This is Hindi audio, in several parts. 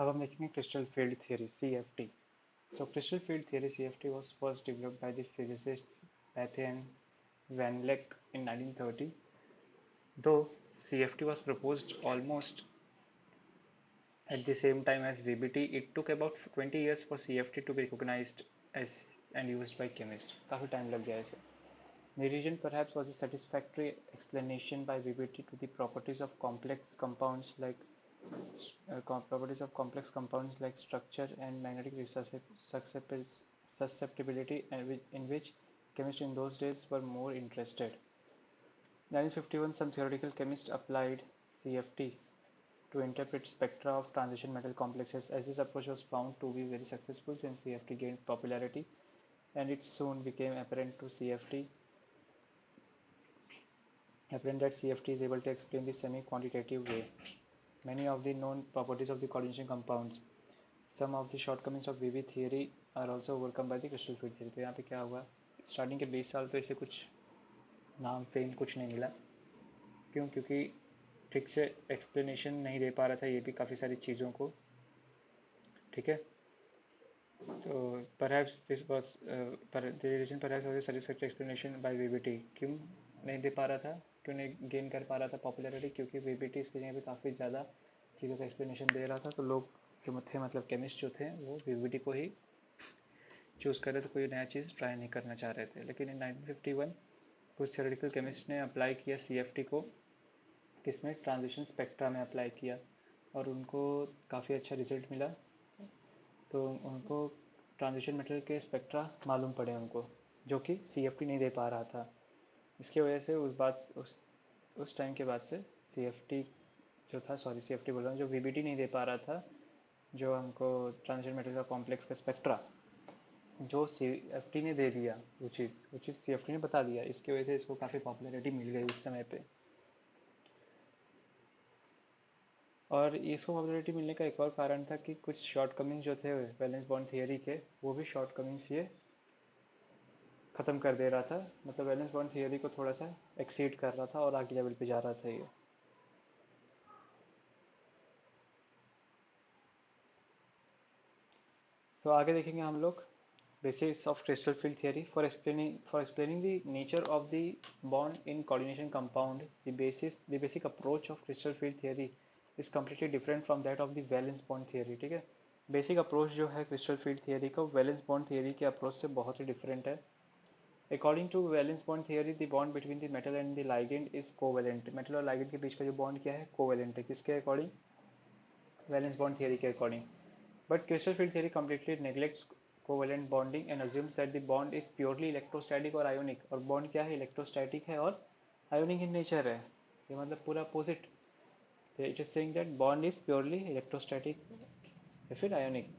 अब हम देखेंगे crystal field theory CFT. So crystal field theory CFT was first developed by the physicists Bethe and Van Leck in 1930. Though CFT was proposed almost at the same time as VBT, it took about 20 years for CFT to be recognized as and used by chemists. काफी time लग गया इसे. The reason perhaps was a satisfactory explanation by VBT to the properties of complex compounds like structure and magnetic susceptibility, and in which chemists in those days were more interested. In 1951, some theoretical chemists applied CFT to interpret spectra of transition metal complexes. As this approach was found to be very successful since CFT gained popularity, and it soon became apparent that CFT is able to explain the semi-quantitative way many of the known properties of the coordination compounds. Some of the shortcomings of VB theory are also overcome by the crystal field theory. तो यहाँ पे क्या हुआ, स्टार्टिंग के 20 साल तो इसे कुछ नाम फेम कुछ नहीं मिला. क्यों? क्योंकि ठीक से एक्सप्लेनेशन नहीं दे पा रहा था ये भी काफ़ी सारी चीज़ों को. ठीक है, तो perhaps this was the reason perhaps was a satisfactory explanation by VBT. क्यों नहीं दे पा रहा था, क्यों नहीं गेन कर पा रहा था पॉपुलैरिटी? क्योंकि VBT इसके जगह पे काफ़ी ज़्यादा चीज़ों का एक्सप्लेनेशन दे रहा था, तो लोग जो थे मतलब केमिस्ट जो थे वो VBT को ही चूज़ कर रहे थे, कोई नया चीज़ ट्राई नहीं करना चाह रहे थे. लेकिन इन 1951 कुछ थ्योरेटिकल केमिस्ट ने अप्लाई किया CFT को, किसमें? ट्रांजिशन स्पेक्ट्रा में अप्लाई किया, और उनको काफ़ी अच्छा रिजल्ट मिला. तो उनको ट्रांजिशन मेटेरियल के स्पेक्ट्रा मालूम पड़े उनको, जो कि CFT नहीं दे पा रहा था. इसकी वजह से उस टाइम के बाद से CFT जो था, CFT बोल रहा हूँ, जो VBT नहीं दे पा रहा था, जो हमको ट्रांजिशन मेटेरियल का कॉम्प्लेक्स का स्पेक्ट्रा जो CFT ने दे दिया, वो चीज़ CFT ने बता दिया. इसकी वजह से इसको काफ़ी पॉपुलैरिटी मिल गई उस समय पे. और इसको पॉपुलैरिटी मिलने का एक और कारण था कि कुछ शॉर्टकमिंग जो थे वैलेंस बॉन्ड थियरी के, वो भी शॉर्टकमिंग्स ये ख़त्म कर दे रहा था. मतलब वैलेंस बॉन्ड थियरी को थोड़ा सा एक्सीड कर रहा था और आगे लेवल पे जा रहा था ये. तो आगे देखेंगे हम लोग basics of crystal field theory. For explaining the nature of the bond in coordination compound, the basic approach of crystal field theory is completely different from that of the valence bond theory. ठीक है, बेसिक अप्रोच जो है क्रिस्टल फील्ड थियरी का वैलेंस बॉन्ड थियरी के अप्रोच से बहुत ही डिफरेंट है. According to valence bond theory, the bond between the metal and the ligand is covalent. Metal और ligand के बीच का जो बॉन्ड क्या है? कोवेलेंट है. किसके अकॉर्डिंग? वैलेंस बॉन्ड थियरी के according. But crystal field theory completely neglects covalent bonding and assumes that the bond is purely electrostatic और ionic. और बॉन्ड क्या है? इलेक्ट्रोस्टैटिक है और आयोनिक इन नेचर है. ये मतलब पूरा opposite. It is saying that bond is purely electrostatic या फिर ionic.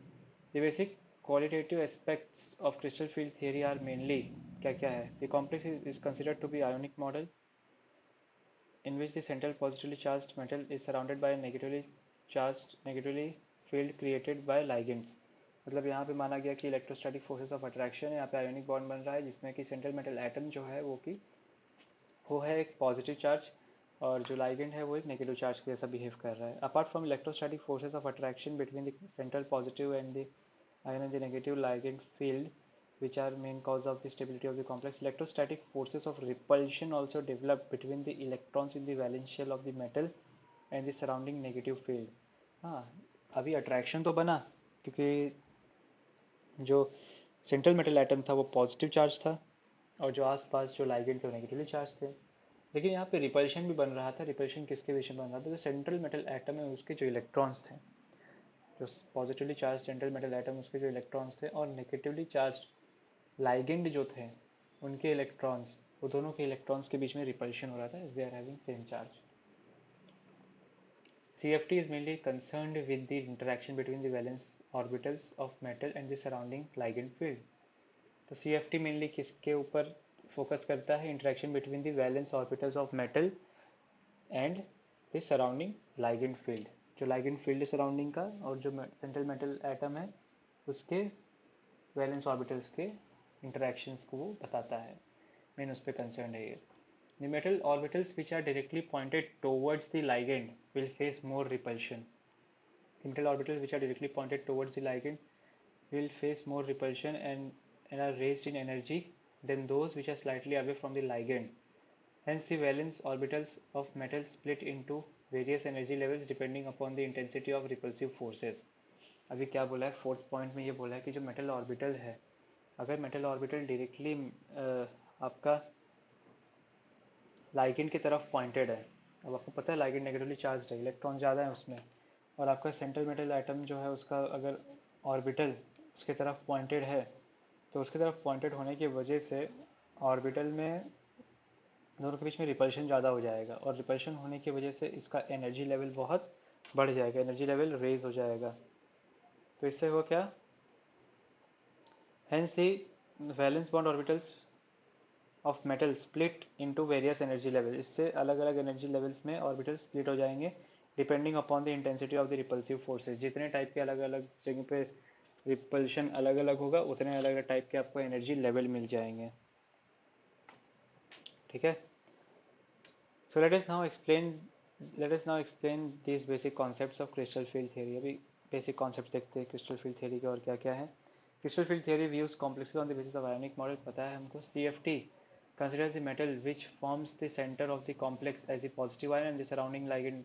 The basic qualitative aspects of crystal field theory are mainly क्या क्या है? The complex is considered to be ionic model in which the central positively charged metal is surrounded by a negatively field created by ligands. मतलब यहाँ पे माना गया कि इलेक्ट्रोस्टैटिक फोर्सेस ऑफ अट्रैक्शन है, यहाँ पे आयोनिक बॉन्ड बन रहा है जिसमें कि सेंट्रल मेटल एटम जो है वो है एक पॉजिटिव चार्ज, और जो लाइगेंड है वो एक नेगेटिव चार्ज के जैसा बिहेव कर रहा है. Apart from electrostatic forces of attraction between the central positive and the ion and the negative ligand field, which are main cause of the stability of the complex, electrostatic forces of repulsion also develop between the electrons in the valence shell of the metal and the surrounding negative field. हाँ, अभी अट्रैक्शन तो बना क्योंकि जो सेंट्रल मेटल एटम था वो पॉजिटिव चार्ज था, और जो आसपास जो लाइगेंड थे वो नेगेटिवली चार्ज थे. लेकिन यहाँ पे रिपल्शन भी बन रहा था. रिपल्शन किसके बीच में बन रहा था? जो सेंट्रल मेटल एटम है उसके जो इलेक्ट्रॉन्स थे, जो positively charge central metal atom उसके जो इलेक्ट्रॉन्स थे, और नेगेटिवली चार्ज लाइगेंड जो थे उनके इलेक्ट्रॉन्स, वो दोनों के इलेक्ट्रॉन्स के बीच में रिपल्शन हो रहा था. They are having same charge. CFT is mainly concerned with the interaction between the valence orbitals of metal and the surrounding ligand field. तो CFT मेनली किसके ऊपर फोकस करता है? Interaction between the valence orbitals of metal and the surrounding ligand field. जो लाइगेंड फील्ड सराउंडिंग का और जो सेंट्रल मेटल एटम है उसके वैलेंस ऑर्बिटल्स के इंटरेक्शंस को वो बताता है. मेन उस पर कंसर्न है ये. The metal orbitals which are directly pointed towards the ligand will face more repulsion. The metal orbitals which are directly pointed towards the ligand will face more repulsion and are raised in energy than those which are slightly away from the ligand. Hence, the valence orbitals of metal split into various energy levels depending upon the intensity of repulsive forces. अभी क्या बोला है फोर्थ पॉइंट में, ये बोला है कि जो मेटल ऑर्बिटल है, अगर मेटल ऑर्बिटल डायरेक्टली आपका लाइगेंड की तरफ पॉइंटेड है, अब आपको पता है लाइगेंड नेगेटिवली चार्ज है, इलेक्ट्रॉन ज़्यादा है उसमें, और आपका सेंट्रल मेटल एटम जो है उसका अगर ऑर्बिटल उसके तरफ पॉइंटेड है, तो उसके तरफ पॉइंटेड होने की वजह से ऑर्बिटल में दोनों के बीच में रिपल्शन ज़्यादा हो जाएगा, और रिपल्शन होने की वजह से इसका एनर्जी लेवल बहुत बढ़ जाएगा, एनर्जी लेवल रेज हो जाएगा। तो इससे हो क्या, hence the valence bond orbitals of metal split into various energy level, इससे अलग अलग एनर्जी लेवल्स में ऑर्बिटल स्प्लिट हो जाएंगे depending upon the intensity of the repulsive forces. जितने टाइप के अलग अलग जगह पे रिपल्शन अलग अलग होगा, उतने अलग अलग टाइप के आपको एनर्जी लेवल मिल जाएंगे। ठीक है, so let us now explain this basic concepts of crystal field theory. अभी बेसिक कॉन्सेप्ट देखते हैं क्रिस्टल फील्ड थ्योरी के और क्या क्या है। Crystal field theory views complexes on the basis of ionic model, पता है हमको। CFT considers the metal which forms the center of the complex as the positive ion and the surrounding ligand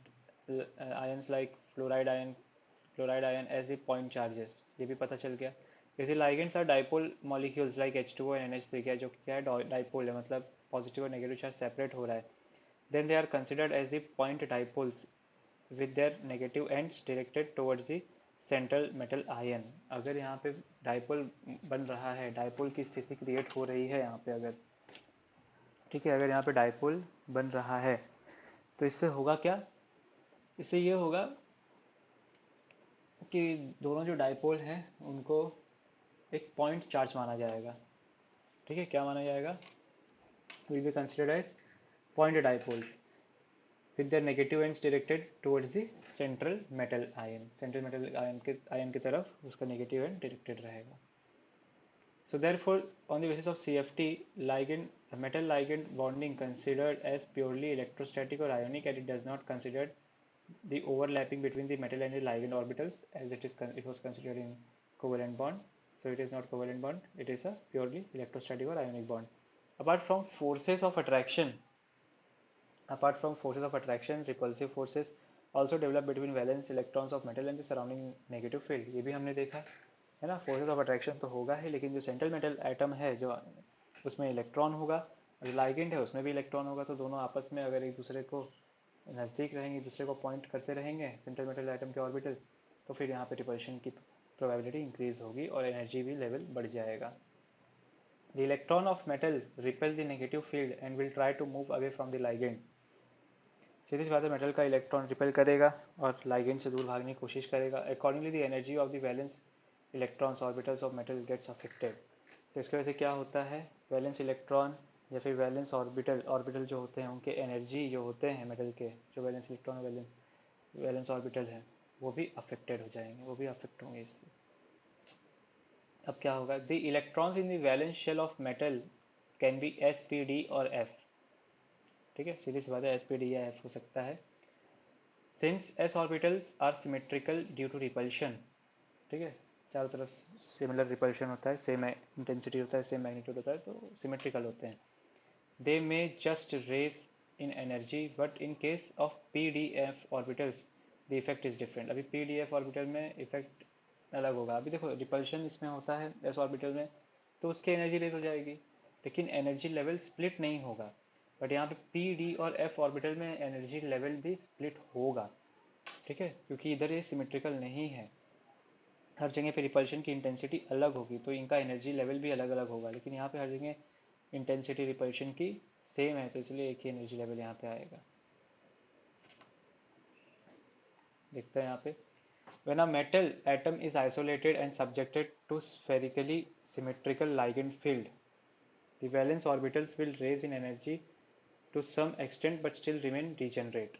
ions like chloride ion as the point charges, ये भी पता चल गया। यदि ligands are dipole molecules like H2O and NH3, क्या जो क्या है डाइपोल है, मतलब पॉजिटिव और नेगेटिव चार्ज सेपरेट हो रहा है, then they are considered as the point dipoles with their negative ends directed towards the central metal ion। अगर यहाँ पे डाइपोल बन रहा है, डाइपोल की स्थिति क्रिएट हो रही है यहाँ पे, अगर ठीक है, अगर यहाँ पे डाइपोल बन रहा है तो इससे होगा क्या, इससे ये होगा कि दोनों जो डाइपोल हैं उनको एक पॉइंट चार्ज माना जाएगा। ठीक है, क्या माना जाएगा, will be considered as point dipoles with their negative ends directed towards the central metal ion, central metal ion की तरफ उसका नेगेटिव एंड डायरेक्टेड रहेगा। So therefore, on the basis of CFT, metal ligand bonding considered as purely electrostatic or ionic, and it does not consider the overlapping between the metal and the ligand orbitals, as it was considered in covalent bond. So it is not covalent bond; it is a purely electrostatic or ionic bond. Apart from forces of attraction, repulsive forces also develop between valence electrons of metal and the surrounding negative field। ये भी हमने देखा है ना, फोर्सेस ऑफ अट्रैक्शन तो होगा ही, लेकिन जो सेंट्रल मेटल एटम है जो उसमें इलेक्ट्रॉन होगा, और लाइगेंड है उसमें भी इलेक्ट्रॉन होगा, तो दोनों आपस में अगर एक दूसरे को नज़दीक रहेंगे, एक दूसरे को पॉइंट करते रहेंगे सेंट्रल मेटल एटम के ऑर्बिटल, तो फिर यहाँ पे रिपल्शन की प्रोबेबिलिटी इंक्रीज होगी और एनर्जी भी लेवल बढ़ जाएगा। The electron of metal repel the negative field and will try to move away from the ligand। सीधी सी बात है, मेटल का इलेक्ट्रॉन रिपेल करेगा और लाइगेंड से दूर भागने की कोशिश करेगा। Accordingly the energy of the valence electrons orbitals of metal gets affected. तो इसकी वजह से क्या होता है, वैलेंस इलेक्ट्रॉन या फिर वैलेंस ऑर्बिटल जो होते हैं उनके एनर्जी जो होते हैं मेटल के, जो वैलेंस इलेक्ट्रॉन वैलेंस ऑर्बिटल है, वो भी अफेक्टेड हो जाएंगे, वो भी अफेक्ट होंगे इससे। अब क्या होगा, the electrons in the valence shell of metal can be S, P, D और F। ठीक है, सीधी सी बात है, S, P, D या F हो सकता है। Since S orbitals are symmetrical due to repulsion, ठीक है, चारों तरफ सिमिलर रिपल्शन होता है, सेम इंटेंसिटी होता है, सेम मैग्नीट्यूड होता है, तो सिमेट्रिकल होते हैं। They may just raise in energy, but in case of PDF orbitals the effect is different. अभी PDF ऑर्बिटल में इफेक्ट अलग होगा। अभी देखो रिपल्शन इसमें होता है S ऑर्बिटल में, तो उसकी एनर्जी रेस हो जाएगी, लेकिन एनर्जी लेवल स्प्लिट नहीं होगा। बट यहाँ पे PD और F ऑर्बिटल में एनर्जी लेवल भी स्प्लिट होगा। ठीक है, क्योंकि इधर ये सिमेट्रिकल नहीं है, हर जगह पे रिपल्शन की इंटेंसिटी अलग होगी, तो इनका एनर्जी लेवल भी अलग अलग होगा। लेकिन यहाँ पे हर जगह इंटेंसिटी रिपल्शन की सेम है, तो इसलिए एक ही एनर्जी लेवल यहाँ पे आएगा। देखते हैं यहाँ पे, when a metal atom is isolated and subjected to spherically symmetrical ligand field, the valence orbitals will raise in energy to some extent but still remain degenerate.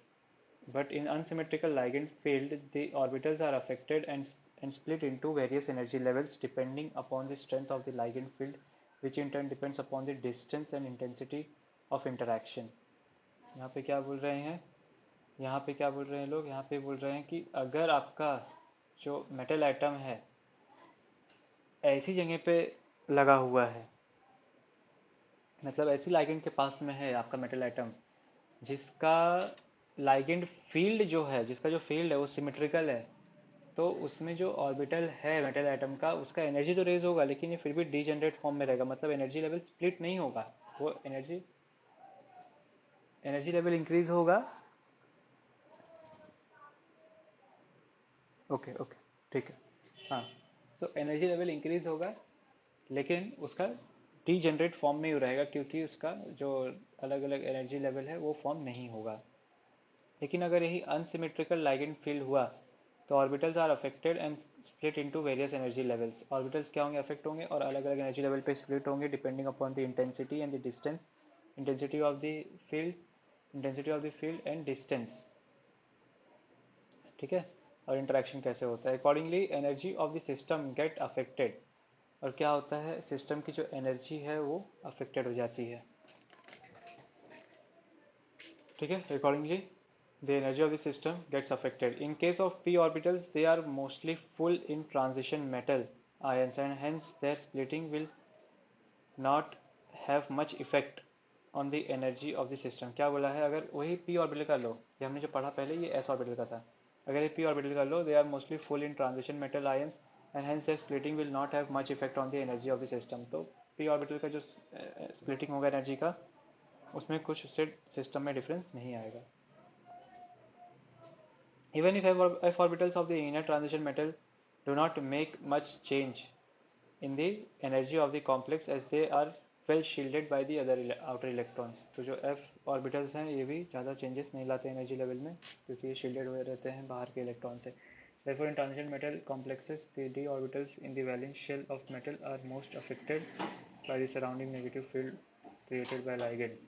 But in unsymmetrical ligand field, the orbitals are affected and split into various energy levels depending upon the strength of the ligand field, which in turn depends upon the distance and intensity of interaction। यहाँ पे क्या बोल रहे हैं, यहाँ पे क्या बोल रहे हैं लोग, यहाँ पे बोल रहे हैं कि अगर आपका जो मेटल एटम है ऐसी जगह पे लगा हुआ है, मतलब ऐसी लाइगेंड के पास में है आपका मेटल एटम जिसका लाइगेंड फील्ड जो है, जिसका जो फील्ड है वो सिमेट्रिकल है, तो उसमें जो ऑर्बिटल है मेटल एटम का उसका एनर्जी तो रेज होगा लेकिन ये फिर भी डीजेनरेट फॉर्म में रहेगा, मतलब एनर्जी लेवल स्प्लिट नहीं होगा, वो एनर्जी एनर्जी लेवल इंक्रीज होगा। ओके ओके, ठीक है। हाँ, तो एनर्जी लेवल इंक्रीज होगा लेकिन उसका डीजेनरेट फॉर्म में ही रहेगा क्योंकि उसका जो अलग अलग एनर्जी लेवल है वो फॉर्म नहीं होगा। लेकिन अगर यही अनसिमेट्रिकल लाइगेंड फील्ड हुआ तो orbitals are affected and split into various energy levels. Orbitals क्या होंगे, अफेक्ट होंगे और अलग अलग एनर्जी लेवल पे स्प्लिट होंगे depending upon the intensity and the distance, intensity of the field, intensity of the field and distance, ठीक है। और इंटरेक्शन कैसे होता है, accordingly energy of the system get affected, और क्या होता है सिस्टम की जो एनर्जी है वो अफेक्टेड हो जाती है, ठीक है। Accordingly the energy of the system gets affected. In case of p orbitals, they are mostly full in transition metal ions and hence their splitting will not have much effect on the energy of the system. क्या बोला है, अगर वही p ऑर्बिटल का लो, ये हमने जो पढ़ा पहले ये s ऑर्बिटल का था, अगर ये p ऑर्बिटल का लो, they are mostly full in transition metal ions and hence their splitting will not have much effect on the energy of the system. तो p ऑर्बिटल का जो splitting होगा एनर्जी का उसमें कुछ उससे सिस्टम में डिफरेंस नहीं आएगा। Even if f orbitals of the inner transition metal do not make much change in the energy of the complex as they are well shielded by the other outer electrons, तो जो f orbitals हैं ये भी ज़्यादा changes नहीं लाते energy level में क्योंकि ये shielded हुए रहते हैं बाहर के electron से। Therefore, in transition metal complexes, the d orbitals in the valence shell of metal are most affected by the surrounding negative field created by ligands.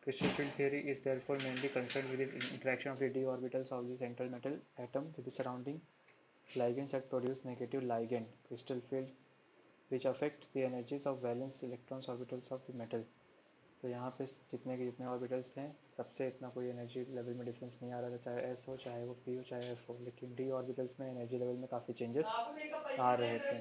Crystal field theory is therefore mainly concerned with the interaction of the d orbitals of the central metal atom with the surrounding ligands that produce negative ligand crystal field which affect the energies of valence electrons orbitals of the metal। तो यहाँ पे जितने ऑर्बिटल्स थे सबसे इतना कोई एनर्जी लेवल में डिफरेंस नहीं आ रहा था, चाहे एस हो चाहे वो पी हो चाहे एफ हो, लेकिन डी ऑर्बिटल्स में एनर्जी लेवल में काफ़ी चेंजेस आ रहे थे।